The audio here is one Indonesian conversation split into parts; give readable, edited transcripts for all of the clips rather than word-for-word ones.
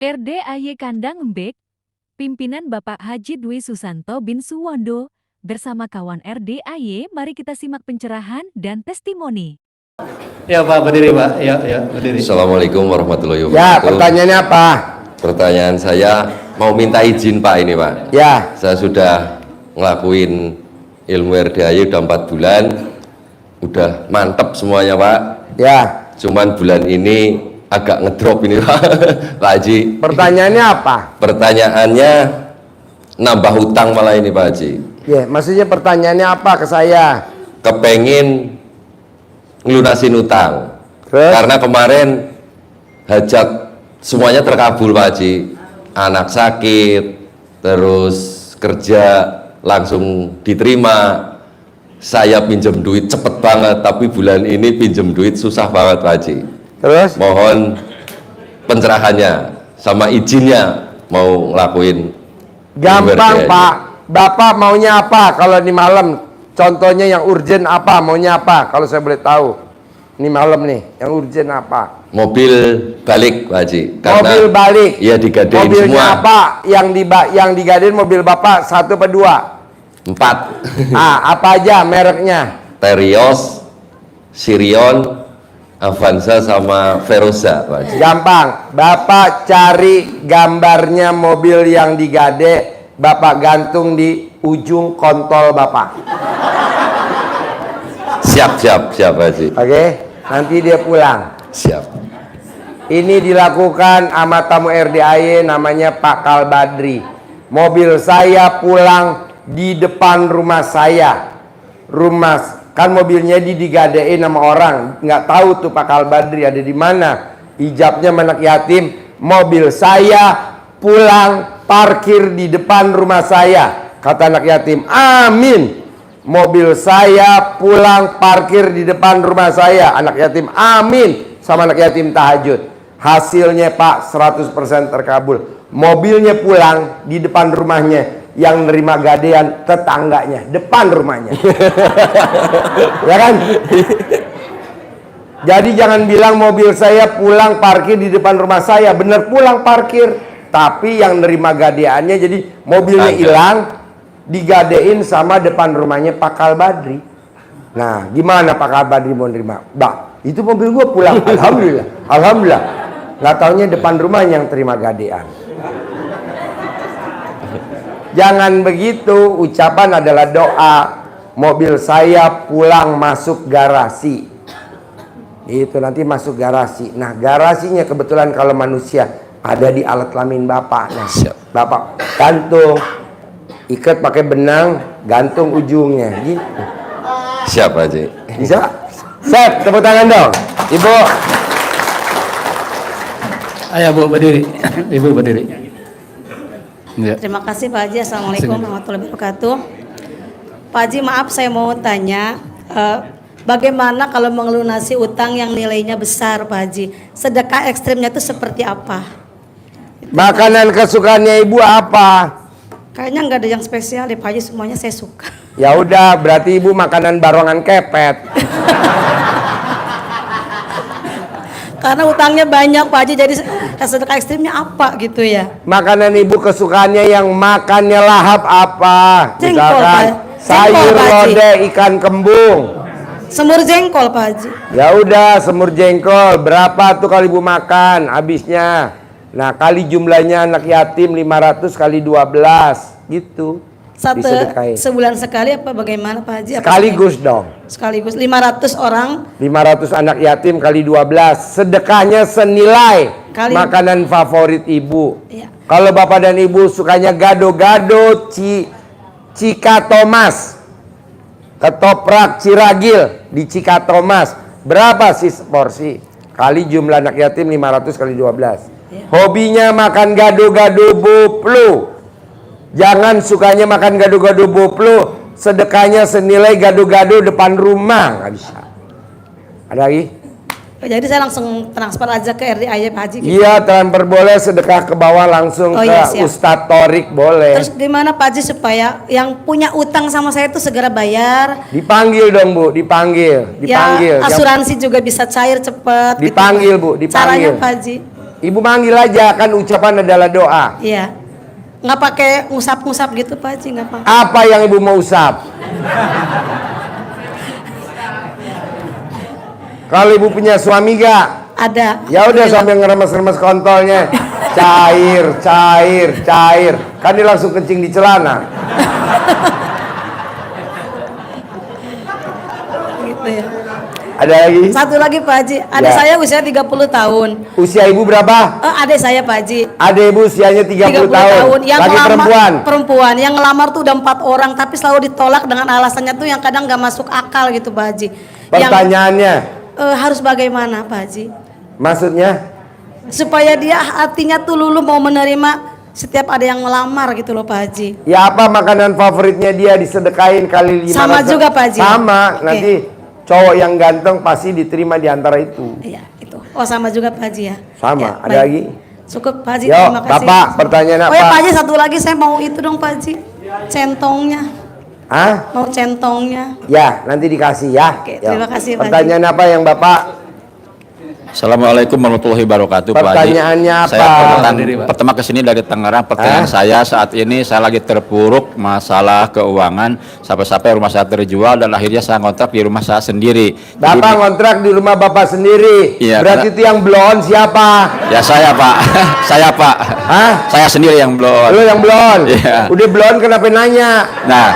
RDAY Kandang Embek, pimpinan Bapak Haji Dwi Susanto bin Suwondo, bersama kawan RDAY, mari kita simak pencerahan dan testimoni. Ya Pak, berdiri Pak. Ya, berdiri. Assalamualaikum warahmatullahi wabarakatuh. Ya, pertanyaannya apa? Pertanyaan saya mau minta izin Pak ini Pak. Ya. Saya sudah ngelakuin ilmu RDAY udah 4 bulan, udah mantep semuanya Pak. Ya. Cuman bulan ini agak ngedrop ini Pak. Pak Haji. Pertanyaannya apa? Pertanyaannya nambah hutang malah ini Pak Haji. Ya, maksudnya pertanyaannya apa ke saya? Kepengin ngelunasin utang. Terus? Karena kemarin hajat semuanya terkabul Pak Haji. Anak sakit, terus kerja langsung diterima. Saya pinjam duit cepet banget, tapi bulan ini pinjam duit susah banget Pak Haji. Terus? Mohon pencerahannya sama izinnya mau ngelakuin. Gampang Pak. Bapak maunya apa kalau di malam? Contohnya yang urgent apa? Maunya apa? Kalau saya boleh tahu. Ini malam nih, yang urgent apa? Mobil balik Pak Haji. Mobil balik. Iya digadein mobilnya semua. Apa? Yang digadein mobil Bapak 1 apa 2? 4. Apa aja mereknya? Terios, Sirion, Avanza sama Verosa Pak Haji. Gampang. Bapak cari gambarnya mobil yang digade, Bapak gantung di ujung kontol Bapak. Siap Pak Haji. Oke, nanti dia pulang. Siap. Ini dilakukan sama tamu RDAY namanya Pak Kalbadri. Mobil saya pulang di depan rumah saya. Kan mobilnya digadein sama orang, nggak tahu tuh Pak Kalbadri ada di mana. Ijabnya anak yatim. Mobil saya pulang parkir di depan rumah saya. Kata anak yatim, amin. Mobil saya pulang parkir di depan rumah saya. Anak yatim, amin. Sama anak yatim tahajud. Hasilnya Pak 100% terkabul. Mobilnya pulang di depan rumahnya. Yang nerima gadean tetangganya, depan rumahnya. Ya kan? Jadi jangan bilang mobil saya pulang parkir di depan rumah saya. Bener pulang parkir, tapi yang nerima gadeannya jadi mobilnya hilang, digadein sama depan rumahnya Pak Kalbadri. Nah, gimana Pak Kalbadri mau nerima? Bah, itu mobil gua pulang. Alhamdulillah. Nggak taunya depan rumahnya yang terima gadean. Jangan begitu, ucapan adalah doa. Mobil saya pulang masuk garasi. Itu nanti masuk garasi. Nah, garasinya kebetulan kalau manusia ada di alat kelamin Bapak. Nah, Bapak gantung, ikat pakai benang, gantung ujungnya gitu. Siap Pak Haji. Bisa? Set, tepuk tangan dong. Ibu. Ayo Bu, berdiri. Ibu berdiri. Ya. Terima kasih Pak Haji. Assalamualaikum warahmatullahi wabarakatuh. Pak Haji, maaf saya mau tanya, bagaimana kalau melunasi utang yang nilainya besar Pak Haji? Sedekah ekstrimnya itu seperti apa? Makanan kesukaannya Ibu apa? Kayaknya nggak ada yang spesial deh Pak Haji, semuanya saya suka. Ya udah, berarti Ibu makanan barongan kepet. Karena utangnya banyak Pak Haji, jadi sedekah ekstrimnya apa gitu ya? Makanan Ibu kesukaannya yang makannya lahap apa? Jengkol, Misalkan Pak. sayur Jengkol, Pak Haji. lodeh ikan kembung. Semur jengkol Pak Haji. Ya udah, semur jengkol berapa tuh kalau Ibu makan habisnya? Nah, kali jumlahnya anak yatim 500 kali 12 gitu. Disedekahin. Sebulan sekali apa bagaimana Pak Haji? Sekaligus dong. Sekaligus 500 orang. 500 anak yatim kali 12. Sedekahnya senilai makanan favorit Ibu. Iya. Kalau Bapak dan Ibu sukanya gado-gado Cikatomas, ketoprak Ciragil di Cikatomas, berapa sih porsi? Kali jumlah anak yatim 500 kali 12. Iya. Hobinya makan gado-gado boplo. Jangan sukanya makan gado-gado boplo, sedekahnya senilai gado-gado depan rumah. Nggak bisa. Ada lagi? Jadi saya langsung transfer aja ke RDAY Pak Haji gitu. Iya, transfer boleh, sedekah ke bawah langsung ke Ustadz Torik boleh. Terus gimana Pak Haji supaya yang punya utang sama saya itu segera bayar? Dipanggil dong Bu, dipanggil. Ya, asuransi juga bisa cair cepat. Dipanggil gitu. Bu, dipanggil. Caranya Pak Haji? Ibu manggil aja, kan ucapan adalah doa. Iya. Nggak pakai ngusap-ngusap gitu Pak Haji, nggak pakai. Apa yang ibu mau usap? Kalau ibu punya suami gak? Ada. Ya udah sambil ngeremes-remes kontolnya. Cair, cair, cair. Kan dia langsung kencing di celana. Gitu ya. Ada lagi? Satu lagi Pak Haji, adik Ya. saya usia 30 tahun. Usia ibu berapa? Adik saya Pak Haji. Ada ibu usianya 30 tahun. Yang Lagi ngelamar, perempuan. yang ngelamar tuh udah 4 orang, tapi selalu ditolak dengan alasannya tuh yang kadang nggak masuk akal gitu Pak Haji. Pertanyaannya, Harus bagaimana Pak Haji? maksudnya? Supaya dia hatinya tuh lulu mau menerima setiap ada yang ngelamar gitu loh Pak Haji. Ya apa makanan favoritnya dia disedekain kali 500? Sama juga, Pak Haji. Sama, Oke. nanti cowok yang ganteng pasti diterima di antara itu. Iya, itu. Oh, sama juga Pak Haji ya. Sama, Ya, ada baik. lagi? Cukup Pak Haji, Yo, terima kasih. Bapak, pertanyaan Oh ya apa? Pak Haji, satu lagi saya mau itu dong Pak Haji. Centongnya. Hah? Mau centongnya. Ya, nanti dikasih ya. Oke, Yo. terima kasih, Pak Pertanyaan apa yang Bapak? Assalamualaikum warahmatullahi wabarakatuh, Pak Haji. Pertanyaannya apa? Saya pertama kesini dari Tangerang. Pertanyaan saya saat ini saya lagi terpuruk masalah keuangan sampai-sampai rumah saya terjual dan akhirnya saya ngontrak di rumah saya sendiri. Bapak ngontrak di rumah Bapak sendiri. Iya, Berarti itu yang blon siapa? Ya saya Pak, saya Pak. Hah? Saya sendiri yang belum. Lu yang blon? Iya. Udah blon kenapa nanya? Nah,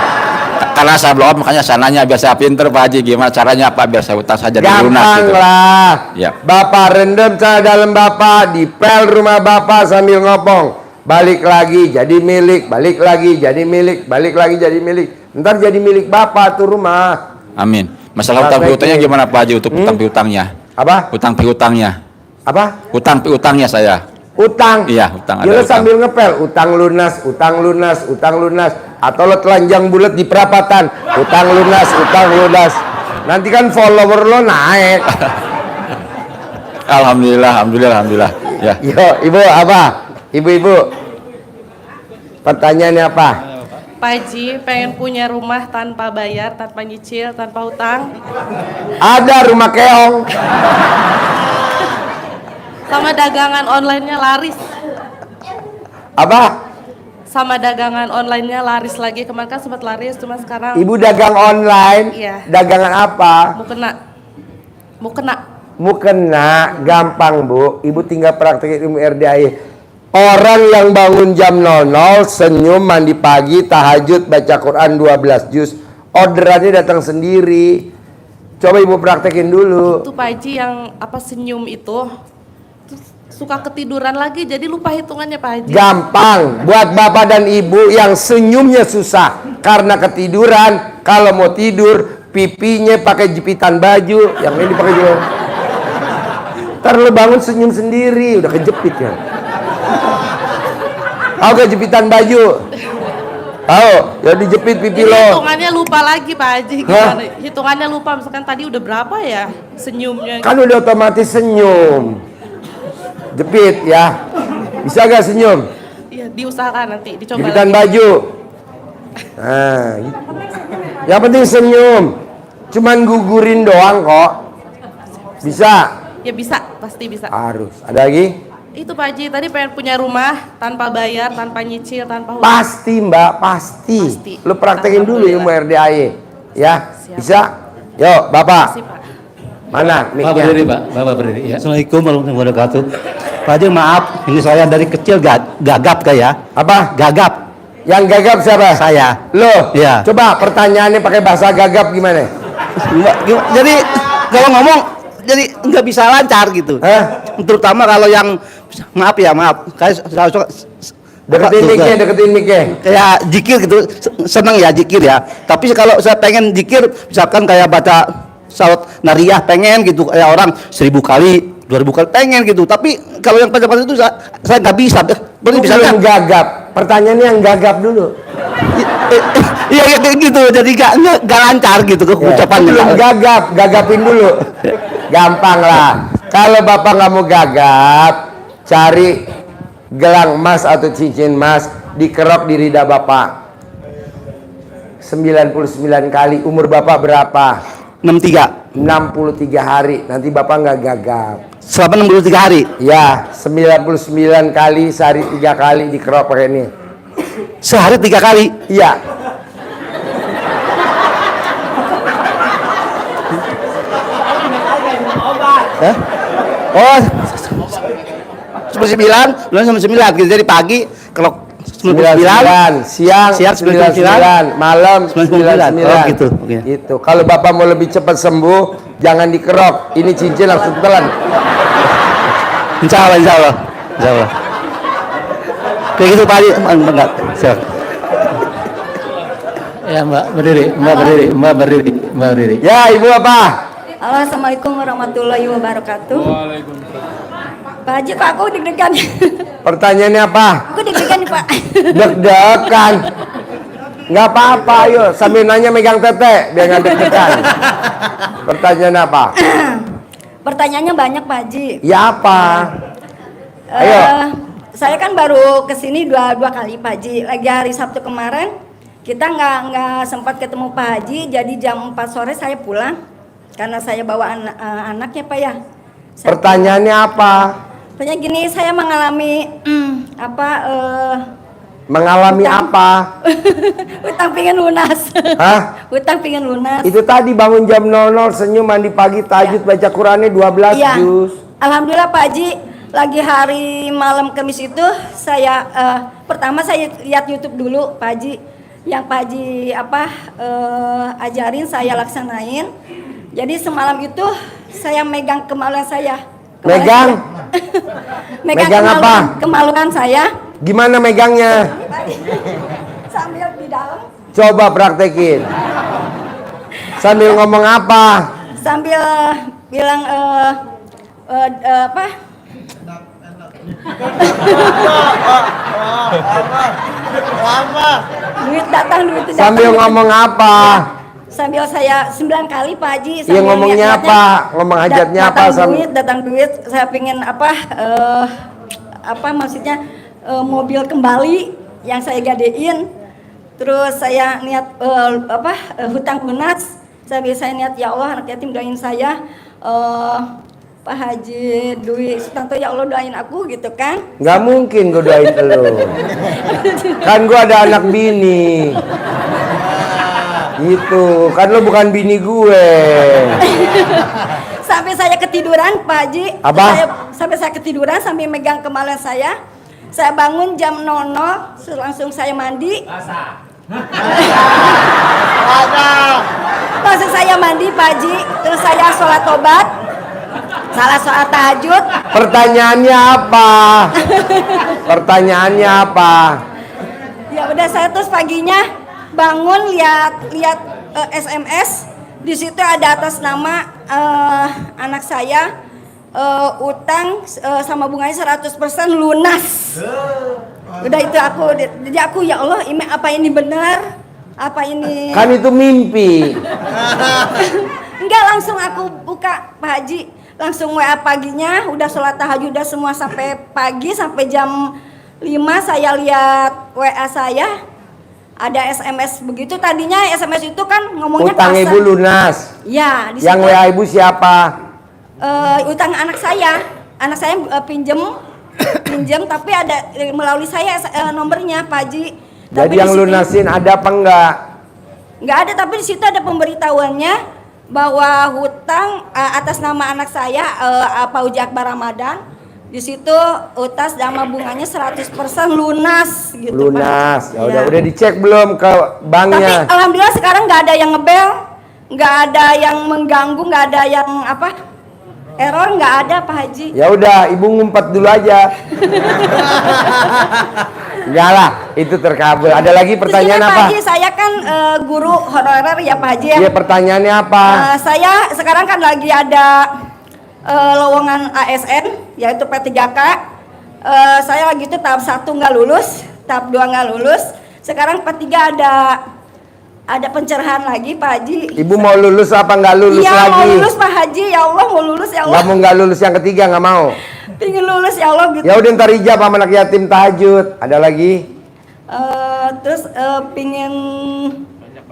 karena saya belum makanya saya nanya biar saya pinter Pak Haji gimana caranya Pak biar saya utang saja dulu lunas Gampang gitu. lah. Ya. Bapak rendam celana dalam Bapak, dipel rumah Bapak sambil ngopong. Balik lagi jadi milik, balik lagi jadi milik, balik lagi jadi milik. Ntar jadi milik Bapak tuh rumah. Amin. Masalah utang piutangnya gimana Pak Haji untuk utang piutangnya? Apa? Utang piutangnya. Apa? Utang piutangnya saya. Utang. Iya, utang, Ya ada lo utang. sambil ngepel, utang lunas, utang lunas, utang lunas. Atau lo telanjang bulat di perapatan, utang lunas, utang lunas. Nanti kan follower lo naik. Alhamdulillah, alhamdulillah. Ya. Yo, ibu apa? Ibu-ibu. Pertanyaannya apa? Pak Haji pengen punya rumah tanpa bayar, tanpa nyicil, tanpa hutang, Ada rumah keong. sama dagangan online-nya laris. Apa? Sama dagangan online-nya laris lagi. Kemarin kan sempat laris, cuma sekarang Ibu dagang online. Iya. Dagangan apa? mau kena. Mau kena. Mukena, gampang Bu. Ibu tinggal praktekin ilmu RDAI. Orang yang bangun jam 00, senyum, mandi pagi, tahajud, baca Quran 12 juz, orderannya datang sendiri. Coba Ibu praktekin dulu. Itu Pak Haji yang apa senyum itu terus suka ketiduran lagi, jadi lupa hitungannya Pak Haji. Gampang buat Bapak dan Ibu yang senyumnya susah karena ketiduran. Kalau mau tidur, pipinya pakai jepitan baju, yang ini pakai juga. Ntar lo bangun senyum sendiri, udah kejepit ya. Tahu gak jepitan baju? Tahu? Ya dijepit pipi Jadi lo. hitungannya lupa lagi Pak Haji. Gimana? Hitungannya lupa, misalkan tadi udah berapa ya senyumnya. Kan udah otomatis senyum. Jepit ya. Bisa gak senyum? Iya, diusahakan nanti, dicoba Jepitan lagi. baju. Nah, gitu. Yang penting senyum. Cuman gugurin doang kok. Bisa. Ya bisa, pasti bisa. Harus. Ada lagi? Itu Pak Haji, tadi pengen punya rumah tanpa bayar, tanpa nyicil, tanpa hutang. Pasti Mbak, pasti. Pasti. Lu praktekin dulu ilmu RDAI. Ya, Siap. bisa? Yuk, Bapak. Makasih, Pak. Mana Bapak mic-nya? berdiri Pak, Bapak berdiri ya. Assalamualaikum warahmatullahi wabarakatuh. Pak Haji maaf, ini saya dari kecil gagap kayak Apa? gagap Yang gagap siapa? saya. Lo. Iya. Coba pertanyaannya pakai bahasa gagap gimana? Jadi kalau ngomong jadi nggak bisa lancar gitu. Hah? Terutama kalau yang maaf kayak saya suka Deketin mic-nya, deketin mic-nya. kayak jikir gitu, seneng ya jikir ya. Tapi kalau saya pengen jikir, misalkan kayak baca salat nariyah pengen gitu, kayak orang 1000 kali, 2000 kali pengen gitu. Tapi kalau yang baca itu saya nggak bisa. Berarti Itu bisa belum nggak? gagap. Pertanyaannya yang gagap dulu. Iya kayak gitu, jadi nggak lancar gitu ke Ya, ucapannya. belum gagap, gagapin dulu. Gampang lah. Kalau Bapak nggak mau gagap, cari gelang emas atau cincin emas, dikerok di lidah Bapak. 99 kali. Umur Bapak berapa? 63. 63 hari. Nanti Bapak nggak gagap. selama 63 hari. Ya, 99 kali sehari 3 kali dikerok pakai ini. Sehari 3 kali. Iya. Hah? Oh, 9, bulan sama 9 gitu. Jadi pagi kerok 99, 99, siang siang 99, malam 99. 99. Oh, gitu. Oke. Gitu. Kalau Bapak mau lebih cepat sembuh, jangan dikerok. Ini cincin langsung telan. Insya Allah, insya Allah, insya Allah. Kayak gitu Pak Haji, enggak. Siap. Ya Mbak, berdiri, Mbak berdiri, Mbak berdiri, Mbak berdiri. Ya, Ibu apa? Halo, Assalamualaikum warahmatullahi wabarakatuh. Pak Haji, kok aku deg-degan? Pertanyaannya apa? Aku deg-degan nih, Pak. Deg-degan. Nggak apa-apa, ayo sambil nanya megang tete biar nggak deg-degan. Pertanyaan apa? Pertanyaannya banyak, Pak Haji. Ya apa? Ayo. Saya kan baru kesini dua kali, Pak Haji. Lagi hari Sabtu kemarin kita nggak sempat ketemu Pak Haji, jadi jam 4 sore saya pulang karena saya bawa anaknya, Pak ya. Pertanyaannya apa? Pertanyaan gini, saya mengalami Mengalami Utang. apa? utang pingin lunas. Hah? Utang pingin lunas. Itu tadi bangun jam 00, senyum, mandi pagi, tahajud, baca Qurannya 12 Iya. juz. Alhamdulillah Pak Haji, lagi hari malam Kamis itu saya pertama saya lihat YouTube dulu Pak Haji. Yang Pak Haji ajarin saya laksanain. Jadi semalam itu saya megang kemaluan saya. Megang? Megang apa? Kemaluan saya. Gimana megangnya? Sambil di dalam. Coba praktekin. Sambil ngomong apa? Sambil bilang apa? Duit datang, duit datang. Sambil ngomong apa? Sambil saya 9 kali Pak Haji. Iya, ngomongnya niat-niatnya, apa? Ngomong hajatnya apa? Datang duit. Saya pengen maksudnya mobil kembali yang saya gadein. Terus saya niat hutang lunas. Saya niat, ya Allah anak yatim doain saya. Pak Haji Dwi Sutanto, ya Allah doain aku gitu kan. Nggak mungkin gue doain lo. Kan gue ada anak bini. Gitu, kan lo bukan bini gue. Sampai saya ketiduran Pak Haji. Apa? Sampai saya ketiduran sambil megang kemaluan saya. Saya bangun jam 00, langsung saya mandi. Langsung saya mandi Pak Haji. Terus saya sholat tobat. Salah sholat tahajud. Pertanyaannya apa? Pertanyaannya apa? Ya udah, saya terus paginya bangun lihat SMS. Di situ ada atas nama anak saya utang sama bunganya 100% lunas. Udah itu jadi aku ya Allah, apa ini benar? Apa ini? Kan itu mimpi. Enggak, langsung aku buka Pak Haji. Langsung WA paginya, udah sholat tahajud, udah semua sampai pagi, sampai jam 5 saya lihat WA saya. Ada SMS begitu, tadinya SMS itu kan ngomongnya Utang ibu lunas. Ya, di Yang situ. WA ibu siapa? Utang anak saya pinjem tapi ada melalui saya nomornya Pak Haji. Jadi yang lunasin ada apa enggak? Nggak ada, tapi di situ ada pemberitahuannya bahwa hutang atas nama anak saya Pak Uji Akbar Ramadan. Di situ utas sama bunganya 100% lunas gitu. Lunas. Pak. Ya udah dicek belum ke banknya? Tapi alhamdulillah sekarang nggak ada yang ngebel, nggak ada yang mengganggu, nggak ada yang error, nggak ada Pak Haji. Ya udah, ibu ngumpet dulu aja. Enggak lah, itu terkabul. Ada lagi pertanyaan Terus gini, apa? Pak Haji, saya kan guru honorer ya Pak Haji ya. Iya, pertanyaannya apa? Saya sekarang kan lagi ada lowongan ASN yaitu P3K. Saya lagi itu tahap 1 nggak lulus, tahap 2 nggak lulus. Sekarang P3 ada pencerahan lagi Pak Haji. Ibu mau lulus apa nggak lulus Iya, lagi? mau lulus Pak Haji, ya Allah mau lulus ya Allah. Nggak mau nggak lulus yang ketiga, nggak mau. Pingin lulus ya Allah gitu. Ya udah ntar ijab sama anak yatim tahajud. Ada lagi? Terus pingin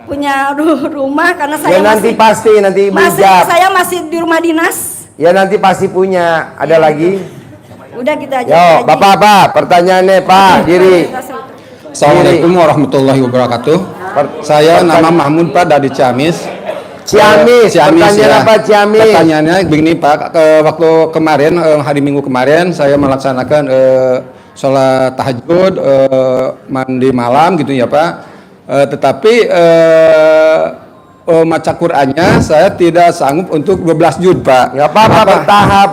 punya rumah karena Ya saya nanti masih pasti nanti ibu ijab. saya masih di rumah dinas. Ya nanti pasti punya. Ada lagi? Udah kita aja. Yo, Pak Haji. Bapak apa? Pertanyaannya Pak, diri. Assalamualaikum warahmatullahi wabarakatuh. Saya nama Mahmud Pak dari Ciamis. Ciamis. Pertanyaan ya. apa Ciamis? Pertanyaannya begini Pak, waktu kemarin hari Minggu kemarin saya melaksanakan sholat tahajud, mandi malam gitu ya Pak. Tetapi maca Qur'annya saya tidak sanggup untuk 12 juz Pak. Nggak apa-apa,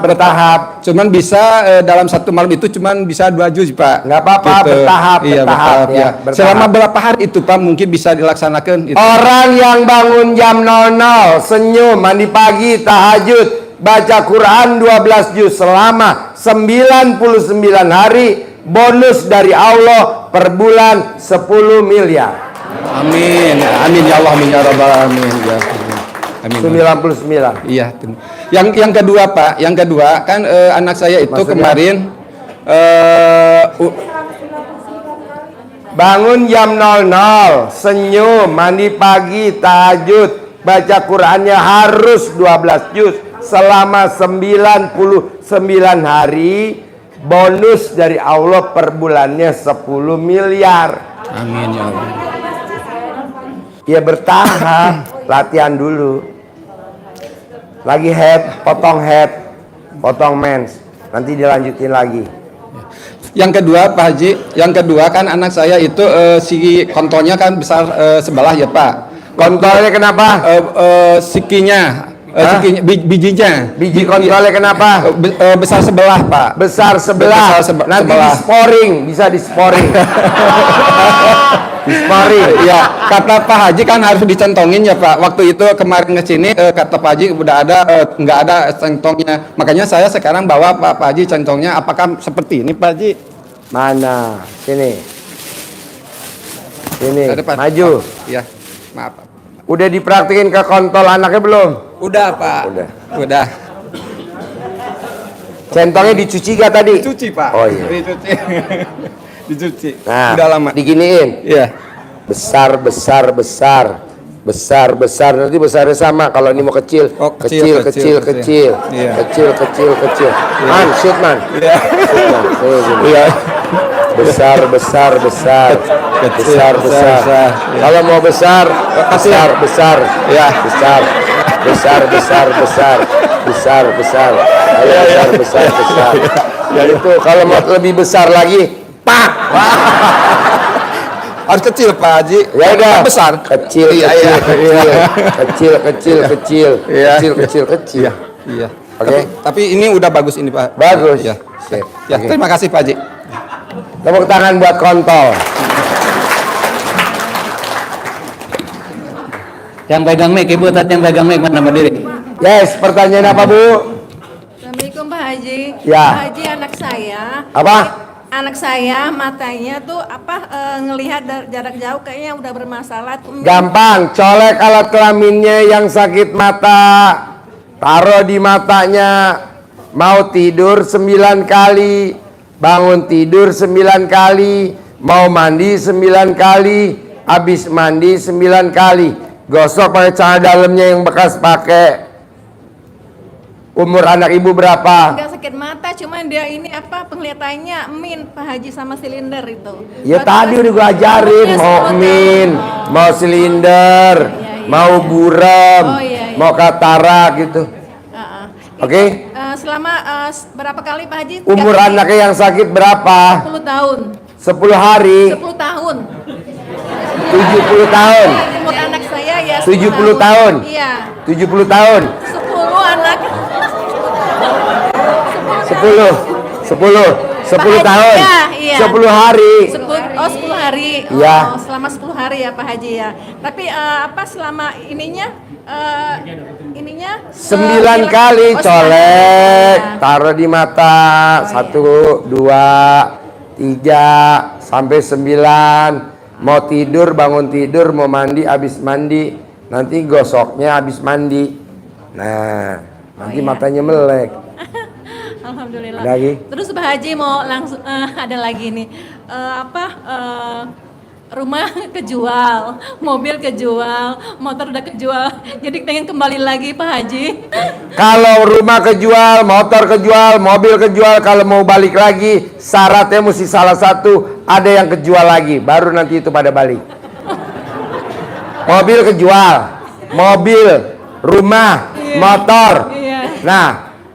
bertahap. Cuman bisa dalam satu malam itu cuman bisa 2 juz Pak. Nggak apa-apa, bertahap, Iya, bertahap, ya, bertahap. Selama berapa hari itu Pak mungkin bisa dilaksanakan itu? Orang yang bangun jam 00, senyum, mandi pagi, tahajud, baca Quran 12 juz selama 99 hari, bonus dari Allah per bulan 10 miliar. Amin, amin ya Allah, amin ya Rabbal alamin ya. Amin. 99. Iya. Yang kedua Pak, yang kedua kan anak saya itu Maksudnya? kemarin Bangun jam 00, senyum, mandi pagi, tahajud, baca Qur'annya harus 12 juz selama 99 hari, bonus dari Allah per bulannya 10 miliar. amin ya Allah. Ya bertahap, latihan dulu. Lagi head, potong mens. Nanti dilanjutin lagi. Yang kedua Pak Haji, yang kedua kan anak saya itu si kontolnya kan besar sebelah ya Pak. Kontolnya kenapa? Sikinya, bijinya. Biji kontolnya kenapa? Besar sebelah Pak. Besar sebelah. Nanti sebelah. bisa disporing. Disporing. Ya, kata Pak Haji kan harus dicentongin ya Pak. Waktu itu kemarin ke sini kata Pak Haji udah ada nggak ada centongnya. Makanya saya sekarang bawa Pak Haji centongnya. Apakah seperti ini Pak Haji? Mana? Sini. Ada, Pak. Maju. Ya, maaf Pak. Udah dipraktikin ke kontol anaknya belum? Udah Pak. Udah. Centongnya dicuci gak tadi? Dicuci Pak. Oh iya. Dicuci. Dicuci. Nah, Udah lama. diginiin. Iya. Besar. Nanti besarnya sama. Kalau ini mau kecil, Oh, kecil. Iya. Kecil. Man, shoot man. Iya. Iya. Besar. Besar. Kalau mau besar. Ya. Besar. Ayo, besar. Ya itu kalau mau lebih besar lagi, pak. Harus kecil Pak Haji. Ya udah. Besar. Kecil. Iya. Iya. Oke. Tapi ini udah bagus ini Pak. Bagus. Ya. Sip. Ya, Oke. terima kasih Pak Haji. Tepuk tangan buat kontol. Yang pegang mic, Ibu tadi yang pegang mic mana berdiri? Yes, pertanyaan apa Bu? Assalamualaikum Pak Haji. Ya. Pak Haji, anak saya. Apa? Anak saya matanya tuh ngelihat jarak jauh kayaknya udah bermasalah. Gampang, colek alat kelaminnya yang sakit mata, taruh di matanya. Mau tidur 9 kali, bangun tidur 9 kali, mau mandi 9 kali, habis mandi 9 kali. Gosok pakai celana dalamnya yang bekas pakai. Umur anak ibu berapa? Enggak sakit mata, cuman dia ini penglihatannya min Pak Haji sama silinder itu. Ya tadi udah gua ajarin, mau min, mau silinder, mau buram, mau katarak gitu. Oke? Selama berapa kali Pak Haji? Umur anaknya yang sakit berapa? 10 tahun. 10 hari, 10 tahun. 70 tahun, Umur anak saya ya 70 tahun. Iya. 70 tahun, 10 anak. 10 tahun, Iya. 10 hari. 10 hari. Iya. Selama 10 hari ya Pak Haji ya. Tapi selama ininya 9 kali colek, taruh di mata. 1, 2, 3 sampai 9. Mau tidur, bangun tidur, mau mandi, habis mandi. Nanti gosoknya habis mandi. Nah, nanti matanya melek. Alhamdulillah. Lagi? Terus Pak Haji mau langsung ada lagi nih. rumah kejual, mobil kejual, motor udah kejual. Jadi pengen kembali lagi Pak Haji. Kalau rumah kejual, motor kejual, mobil kejual, kalau mau balik lagi syaratnya mesti salah satu ada yang kejual lagi, baru nanti itu pada balik. Mobil kejual, mobil, rumah, motor. Iya. Nah,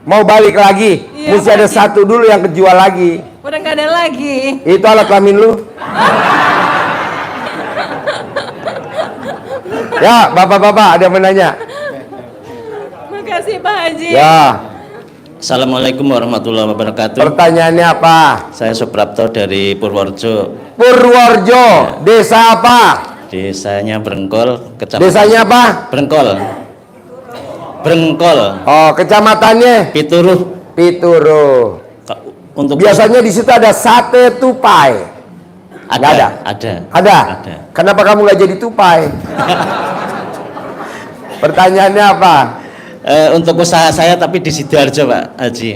mau balik lagi, Iya, mesti ada Pak Haji. satu dulu yang kejual lagi. Udah nggak ada lagi. Itu alat kelamin lu. Ya, bapak-bapak ada yang menanya. Makasih Pak Haji. Ya, Assalamualaikum warahmatullahi wabarakatuh. pertanyaannya apa? Saya Suprapto dari Purworejo. Purworejo, desa apa? Desanya Brengkol, kecamatan. Desanya apa? Brengkol. Brengkol. Oh, kecamatannya Pituruh. Pituruh. Untuk Biasanya di situ ada sate tupai. Nggak ada? Ada. Ada? Ada. Kenapa kamu nggak jadi tupai? Pertanyaannya apa? Untuk usaha saya tapi di Sidoarjo Pak Haji.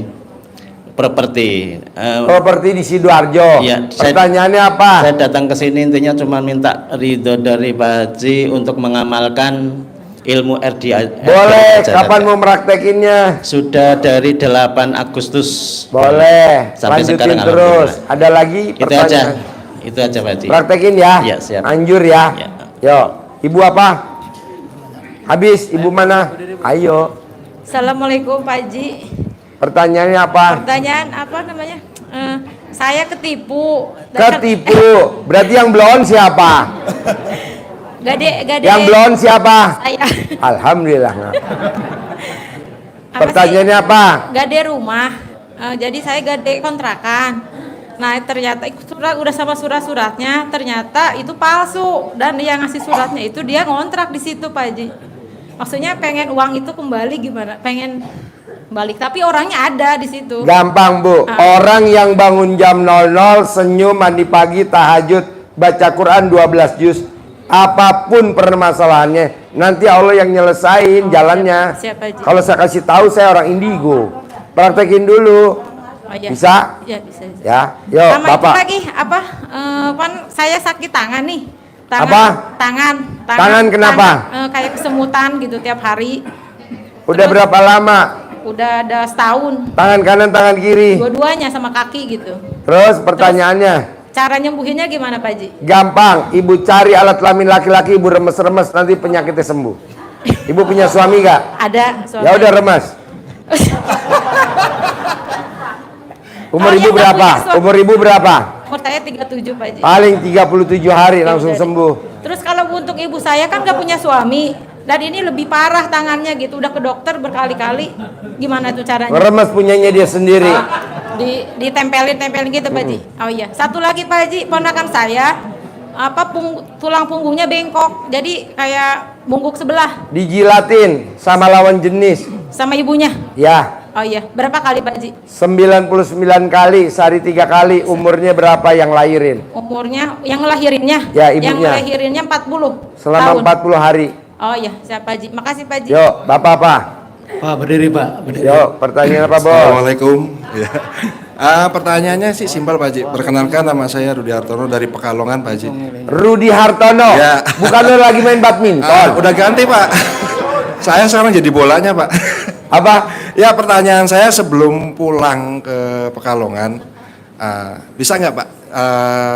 Properti. Properti di Sidoarjo. Iya, Pertanyaannya apa? Saya datang ke sini intinya cuma minta ridho dari Pak Haji untuk mengamalkan ilmu RDA. Boleh, kapan mau meraktekinnya? Sudah dari 8 Agustus. Boleh, Sampai lanjutin sekarang, terus. alhamdulillah. Ada lagi Itu aja. pertanyaan? Itu aja Pak Haji. Praktekin ya? Iya, siap. Anjur ya? Iya. Yuk, ibu apa? Habis, ibu mana? Ayo. Assalamualaikum Pak Haji. Pertanyaannya apa? Pertanyaan apa namanya? Saya ketipu. Ketipu. Berarti yang blon siapa? Gade. Yang blon siapa? Saya. Alhamdulillah. Nah. Apa Pertanyaannya apa? Gade rumah. Jadi saya gade kontrakan. Nah ternyata udah sama surat-suratnya, ternyata itu palsu dan yang ngasih suratnya itu dia ngontrak di situ Pak Haji. Maksudnya pengen uang itu kembali gimana? Pengen balik tapi orangnya ada di situ. Gampang Bu. Orang yang bangun jam 00 senyum mandi pagi tahajud baca Quran 12 juz. Apapun permasalahannya nanti Allah yang nyelesain jalannya. Siap, Haji. Kalau saya kasih tahu saya orang indigo. Praktekin dulu. Oh, iya. Bisa? Ya bisa. Ya, yuk Sama Bapak. itu lagi apa? Kan saya sakit tangan nih. Apa? Tangan kenapa? Kayak kesemutan gitu tiap hari. Udah Terus- berapa lama? Udah ada setahun. Tangan kanan, tangan kiri. Dua-duanya sama kaki gitu. Terus pertanyaannya? Cara nyembuhinnya gimana Pak Haji? Gampang, ibu cari alat kelamin laki-laki, ibu remes-remes nanti penyakitnya sembuh. Ibu punya suami gak? Ada suami. Ya udah remes. Umur Oh, ibu yang nggak berapa? punya suami. Umur ibu berapa? Umur saya 37 Pak Haji. Paling 37 hari langsung Jadi. sembuh. Terus kalau untuk ibu saya kan gak punya suami dan ini lebih parah tangannya gitu, udah ke dokter berkali-kali. Gimana tuh caranya? Remes punyanya dia sendiri. Ditempelin gitu Pak Haji. Oh iya, satu lagi Pak Haji, ponakan saya tulang punggungnya bengkok. Jadi kayak bungkuk sebelah Dijilatin sama lawan jenis. sama ibunya. Ya, Oh iya, berapa kali Pak Haji? 99 kali, sehari 3 kali. Umurnya berapa yang lahirin? Umurnya yang ngelahirinnya? Ya, ibunya. Yang ngelahirinnya 40 Selama tahun. 40 hari. Oh iya, siap Pak Haji. Makasih Pak Haji. Yuk, Bapak apa? Pak, berdiri Pak, berdiri. Yuk, pertanyaan apa, Bos? Assalamualaikum. Ya. Pertanyaannya sih simpel Pak Haji. Perkenalkan nama saya Rudi Hartono dari Pekalongan Pak Haji. Rudi Hartono. Ya. Bukan lo lagi main badminton. Udah ganti Pak. Saya sekarang jadi bolanya Pak. Apa? Ya pertanyaan saya sebelum pulang ke Pekalongan, bisa nggak Pak?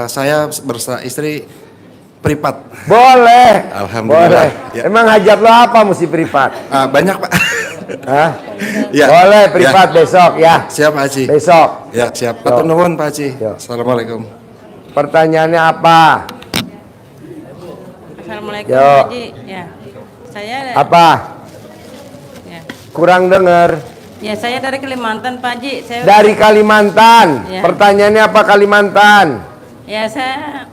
Saya bersama istri privat. Boleh. Alhamdulillah. Boleh. Ya. Emang hajat lo apa mesti privat? Banyak Pak. Hah? Ya. Boleh privat Ya. besok ya. Siap Pak Haji. Besok. Ya siap. Yo. Atur nuwun Pak Haji. Yo. Assalamualaikum. Pertanyaannya apa? Assalamualaikum Yo. Pak Haji. Ya. Saya Apa? Ya. Kurang dengar. Ya, saya dari Kalimantan Pak Haji. Saya Dari Kalimantan. Ya. Pertanyaannya apa Kalimantan? Ya, saya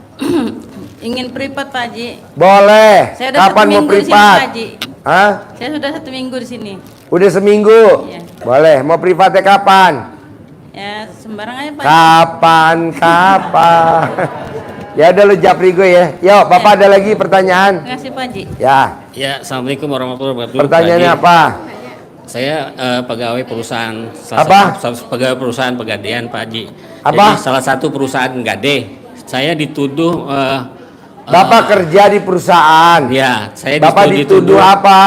ingin privat Pak Haji. Boleh. Saya udah Kapan satu mau minggu di sini, privat? Pak Haji. Hah? Saya sudah 1 minggu di sini. Udah seminggu? Iya. Boleh. Mau privatnya kapan? Ya, sembarang aja Pak Haji. Kapan? Ya udah lu japri gue ya. Yuk, Bapak ada lagi pertanyaan? Terima kasih Pak Haji. Ya. Ya, Assalamualaikum warahmatullahi wabarakatuh. Pertanyaannya Pak Haji. apa? Saya pegawai perusahaan. Apa? Pegawai perusahaan pegadaian Pak Haji. Apa? Jadi salah satu perusahaan gade. Saya dituduh Bapak kerja di perusahaan. Ya, saya Bapak dituduh apa?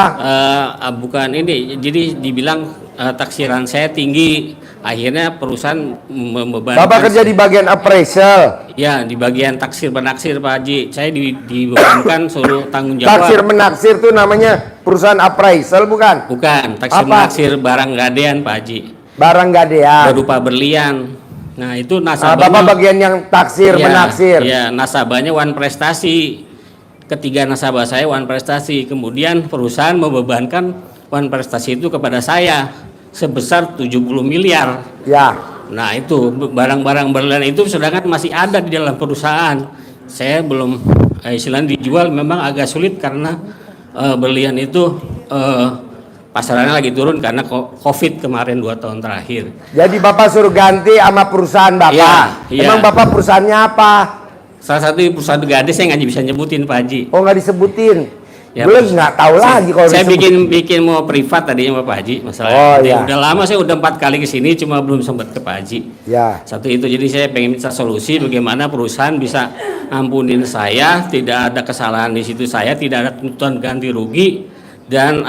Bukan ini, jadi dibilang taksiran saya tinggi, akhirnya perusahaan membebankan. Bapak kerja di bagian appraisal. Ya, di bagian taksir menaksir Pak Haji. Saya dibebankan suruh tanggung jawab. Taksir menaksir tuh namanya perusahaan appraisal bukan? Bukan, taksir Apa? menaksir barang gadean Pak Haji. Barang gadean. Berupa berlian. Nah, itu Bapak nasabahnya. bagian yang taksir menaksir. Ya, nasabahnya One Prestasi. Ketiga nasabah saya One Prestasi. Kemudian perusahaan membebankan One Prestasi itu kepada saya sebesar 70 miliar. Ya. Nah, itu barang-barang berlian itu sedangkan masih ada di dalam perusahaan. Saya belum istilahnya dijual, memang agak sulit karena berlian itu pasarannya lagi turun karena Covid kemarin 2 tahun terakhir. Jadi Bapak suruh ganti sama perusahaan Bapak. Iya, iya. Emang Bapak perusahaannya apa? Salah satu perusahaan gade saya nggak bisa nyebutin Pak Haji. Oh, nggak disebutin. Ya, Belum nggak tahu lagi kalau saya disebut. bikin mau privat tadinya Pak Haji masalahnya. Oh, Jadi iya. udah lama, saya udah 4 kali kesini cuma belum sempat ke Pak Haji. Ya. Satu itu, jadi saya pengen minta solusi bagaimana perusahaan bisa ampunin saya, tidak ada kesalahan di situ saya, tidak ada tuntutan ganti rugi, dan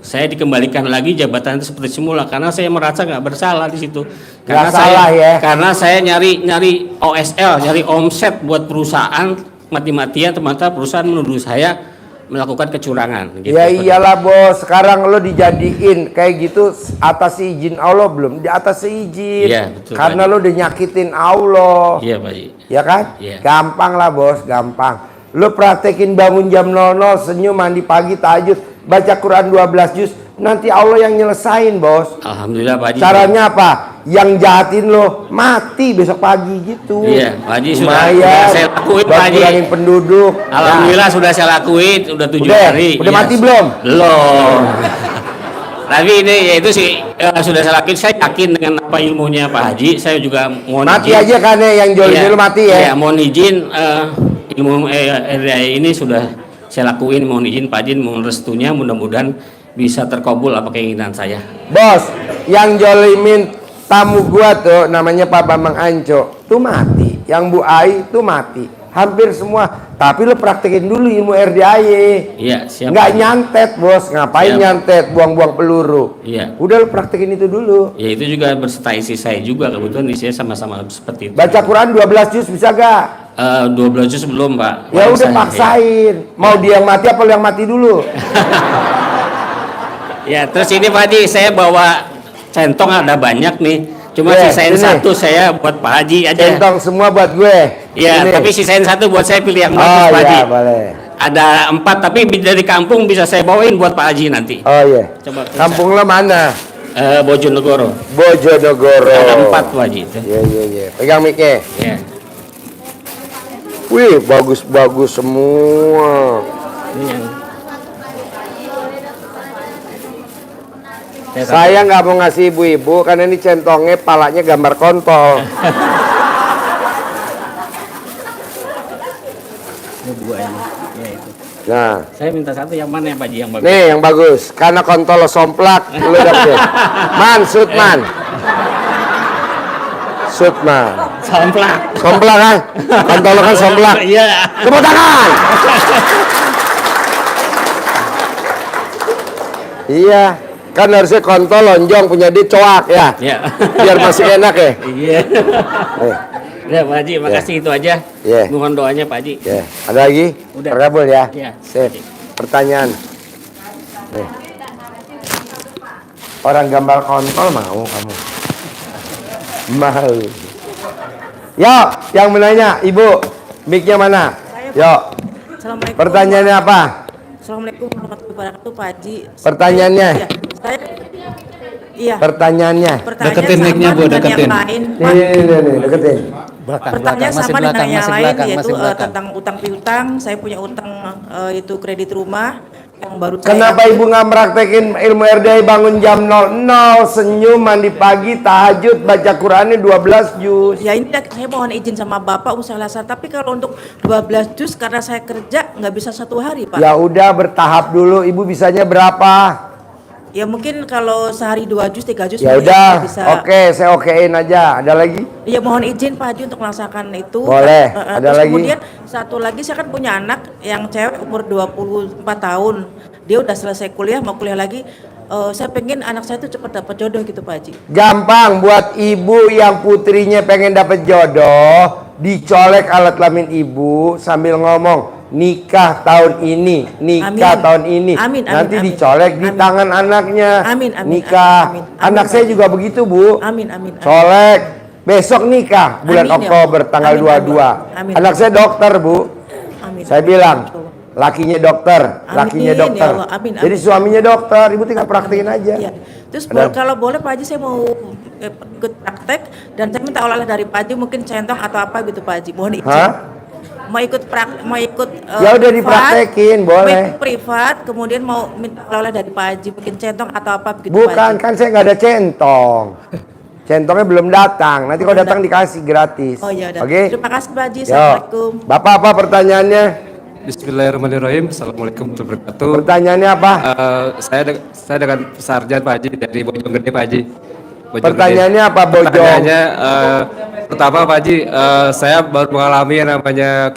saya dikembalikan lagi jabatan itu seperti semula karena saya merasa nggak bersalah di situ. Karena salah ya. Karena saya nyari OSL, nyari omset buat perusahaan, mati-matian ternyata perusahaan menuduh saya melakukan kecurangan. Gitu, Ya iyalah bos, sekarang lo dijadiin kayak gitu atas izin Allah belum? Di atas izin. Iya, betul, Karena Pak lo udah nyakitin Allah. Iya Pak Haji. Ya kan? Iya. Gampang lah bos, gampang. Lo praktekin bangun jam 00, senyum, mandi pagi, tahajud, baca Quran 12 juz, nanti Allah yang nyelesain bos. Alhamdulillah Pak Haji. Caranya apa? Yang jahatin lo mati besok pagi gitu. Iya, Pak Haji sudah Lumayan. saya lakuin Pak Buat Haji. kurangin penduduk. Alhamdulillah sudah saya lakuin, udah 7 Udah? hari. Udah Iya. mati belum? Belum. Tapi ini ya itu sih sudah saya lakuin. Saya yakin dengan apa ilmunya Pak Haji. Saya juga mohon Mati izin. aja kan ya, yang jual Iya, lo mati ya. Iya, mohon izin ilmu RDI ini sudah saya lakuin. Mohon izin Pak Haji, mohon restunya, mudah-mudahan bisa terkabul apa keinginan saya. Bos, yang jolimin tamu gua tuh namanya Pak Bambang Anco tuh mati, yang Bu Ai tuh mati, hampir semua. Tapi lo praktekin dulu ilmu RDAY. Iya, siap. Nggak nyantet bos, ngapain Siap. nyantet, buang-buang peluru. Iya. Udah lo praktekin itu dulu. Ya itu juga berserta istri saya juga, kebetulan istri saya sama-sama seperti itu. Baca Quran 12 juz bisa gak? 12 juz belum Pak. Ya udah Saya- paksain. Mau dia yang mati apa lo yang mati dulu? Ya, terus ini Pak Haji, saya bawa centong ada banyak nih. Cuma Iya, sisain ini. satu saya buat Pak Haji aja. Centong semua buat gue. Ya, Ini. tapi sisain satu buat saya pilih yang Oh bagus Pak Haji. iya boleh. Ada 4 tapi dari kampung bisa saya bawain buat Pak Haji nanti. Oh iya. Coba periksa. Kampung lo mana? Bojonegoro. Bojonegoro. Ada 4 Pak Haji itu. Iya iya iya. Pegang mic-nya. Ya. Wih, bagus-bagus semua. Ini yang Saya nggak mau ngasih ibu-ibu karena ini centongnya palanya gambar kontol. Nah, saya minta satu yang mana ya Pak Haji yang bagus? nih yang bagus. Karena kontol lo somplak, lu dapet. Man, Sutman. Sutman. Somplak. Somplak kan? Kontol lo kan somplak. Iya. Tepuk tangan. Iya, kan harusnya kontol lonjong punya dia coak ya. Iya. Biar masih enak ya. Iya. Eh, Ya Pak Haji, makasih itu aja. Iya. Mohon doanya Pak Haji. ya. Ada lagi? Udah. Terkabul ya. Iya. Sip. Pertanyaan. Nih. Orang gambar kontol mau kamu? Mau. Yo, yang menanya, Ibu, mic-nya mana? Yo. Assalamualaikum. Pertanyaannya apa? Assalamualaikum warahmatullahi wabarakatuh Pak Haji. Pertanyaannya? Iya, saya iya. Pertanyaannya. Pertanyaan sama dengan yang lain. Pak. Nih, deketin. Pertanyaan sama dengan yang lain yaitu tentang utang piutang. Saya punya utang itu kredit rumah yang baru Kenapa Ibu nggak praktekin ilmu RDI bangun jam 00, senyum, mandi pagi, tahajud, baca Qurannya 12 juz? Ya ini saya mohon izin sama Bapak usahakan. Tapi kalau untuk 12 juz karena saya kerja nggak bisa 1 hari Pak. Ya udah bertahap dulu. Ibu bisanya berapa? Ya mungkin kalau sehari 2 juz, 3 juz. Ya mungkin udah. saya bisa. Oke, saya okein aja. Ada lagi? Ya mohon izin Pak Haji untuk melaksanakan itu. Boleh. Ada Terus lagi? kemudian Satu lagi saya kan punya anak yang cewek umur 24 tahun. Dia udah selesai kuliah, mau kuliah lagi. Saya pengen anak saya tuh cepat dapat jodoh gitu Pak Haji. Gampang buat ibu yang putrinya pengen dapat jodoh, dicolek alat kelamin ibu sambil ngomong nikah tahun ini, nikah tahun ini. Nanti dicolek di tangan anaknya. Nikah. Anak saya juga begitu, Bu. Colek. Besok nikah bulan Oktober tanggal 22. Anak saya dokter, Bu. Saya bilang lakinya dokter, lakinya dokter. Ya Allah, Jadi suaminya dokter, ibu tinggal praktekin aja. Ya. Terus kalau boleh Pak Haji saya mau ikut praktek dan saya minta oleh dari Pak Haji mungkin centong atau apa gitu Pak Haji. Mohon izin. Mau ikut ya udah dipraktekin, boleh. Privat, kemudian mau minta oleh dari Pak Haji mungkin centong atau apa begitu Bukan, Pak Haji. kan saya nggak ada centong. Centongnya belum datang. Nanti kalau datang dikasih gratis. Oh ya udah. Oke. Terima kasih Pak Haji. Assalamualaikum. Bapak apa pertanyaannya? Bismillahirrahmanirrahim. Assalamualaikum warahmatullahi wabarakatuh. Pertanyaannya apa? Saya dengan Sarjan Pak Haji dari Bojonggede Pak Haji. Pertanyaannya apa, Bojong? Pertanyaannya pertama Pak Haji, saya baru mengalami yang namanya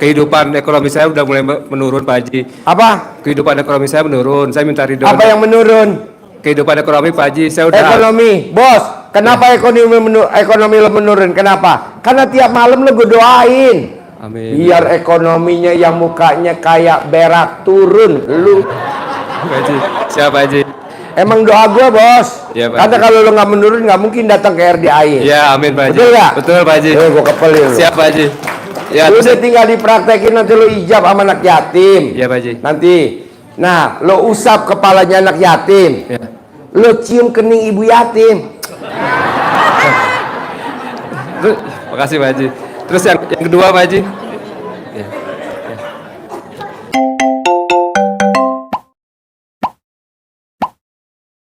kehidupan ekonomi saya udah mulai menurun Pak Haji. Apa? Kehidupan ekonomi saya menurun. Saya minta ridho. Apa yang menurun? Kehidupan ekonomi Pak Haji. Saya udah Ekonomi, bos. Kenapa ekonomi lo menurun? Kenapa? Karena tiap malam lo gue doain. Amin. Biar ekonominya yang mukanya kayak berak turun. Lu. Pak Haji. Siapa Haji? Emang doa gue bos. Ya, Pak Karena Haji. kalau lo nggak menurun nggak mungkin datang ke RDAI. Ya amin Pak Haji. Betul nggak? Betul Pak Haji. Gue kepelin. Siap Pak Haji. Ya, lu udah tinggal dipraktekin nanti lo ijab sama anak yatim. Ya Pak Haji. Nanti. Nah, lo usap kepalanya anak yatim. Ya. Lo cium kening ibu yatim. Makasih Pak Haji. Terus yang kedua Pak Haji.